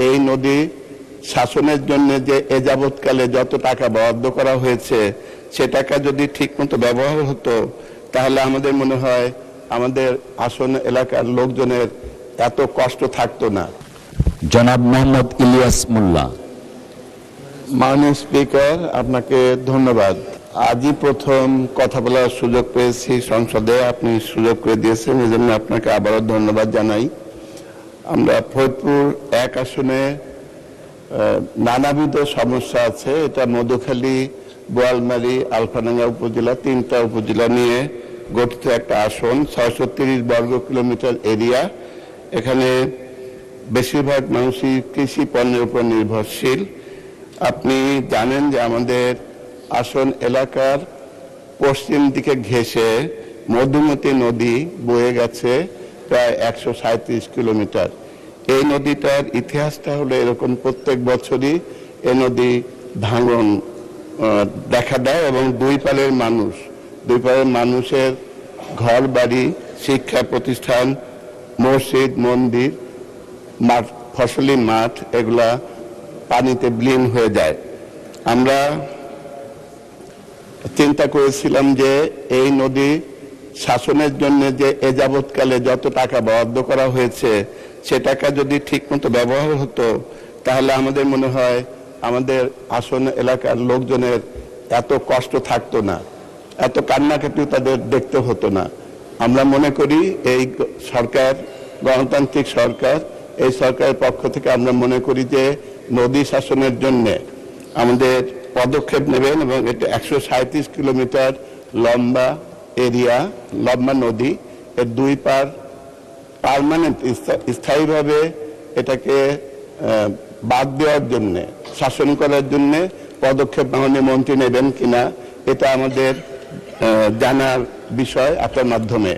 এই নদী শাসনের জন্য যে এ যাবৎকালে যত টাকা বরাদ্দ করা হয়েছে সে টাকা যদি ঠিকমতো ব্যবহার হতো তাহলে আমাদের মনে হয় আমাদের আসন এলাকার লোকজনের এত কষ্ট থাকতো না। জনাব মোহাম্মদ ইলিয়াস মোল্লা। মাননীয় স্পিকার, আপনাকে ধন্যবাদ। আজই প্রথম কথা বলার সুযোগ পেয়েছি সংসদে, আপনি সুযোগ করে দিয়েছেন, এই জন্য আপনাকে আবারও ধন্যবাদ জানাই। আমরা ফরিদপুর 1 আসনে নানাবিধ সমস্যা আছে। এটা মধুখালী, বোয়ালমারী, আলফাডাঙ্গা উপজেলা, 3টা উপজেলা নিয়ে গঠিত একটা আসন, 630 বর্গ কিলোমিটার এরিয়া। এখানে বেশিরভাগ মানুষই কৃষি পণ্যের উপর নির্ভরশীল। আপনি জানেন যে আমাদের আসন এলাকার পশ্চিম দিকে ঘেঁষে মধুমতি নদী বয়ে গেছে প্রায় 137 কিলোমিটার। এই নদীটার ইতিহাসটা হলো এরকম, প্রত্যেক বছরই এই নদী ভাঙন দেখা দেয় এবং দুই পারের মানুষের ঘর বাড়ি, শিক্ষা প্রতিষ্ঠান, মসজিদ, মন্দির, মাঠ, ফসলি মাঠ, এগুলা পানিতে বিলীন হয়ে যায়। আমরা চিন্তা করেছিলাম যে এই নদী শাসনের জন্য যে এ যাবৎকালে যত টাকা বরাদ্দ করা হয়েছে সে টাকা যদি ঠিকমতো ব্যবহার হতো তাহলে আমাদের মনে হয় আমাদের আসন এলাকার লোকজনের এত কষ্ট থাকতো না, এত কান্নাকাটি তাদের দেখতে হতো না। আমরা মনে করি এই সরকার গণতান্ত্রিক সরকার, এই সরকারের পক্ষ থেকে আমরা মনে করি যে নদী শাসনের জন্য আমাদের পদক্ষেপ নেবেন এবং এটা 137 কিলোমিটার লম্বা এরিয়া, লম্বা নদী, এর দুই পার পার্মানেন্ট স্থায়ীভাবে এটাকে বাদ দেওয়ার জন্য, শাসন করার জন্য পদক্ষেপ মাননীয় মন্ত্রী নেবেন কিনা এটা আমাদের জানার বিষয় আপনার মাধ্যমে।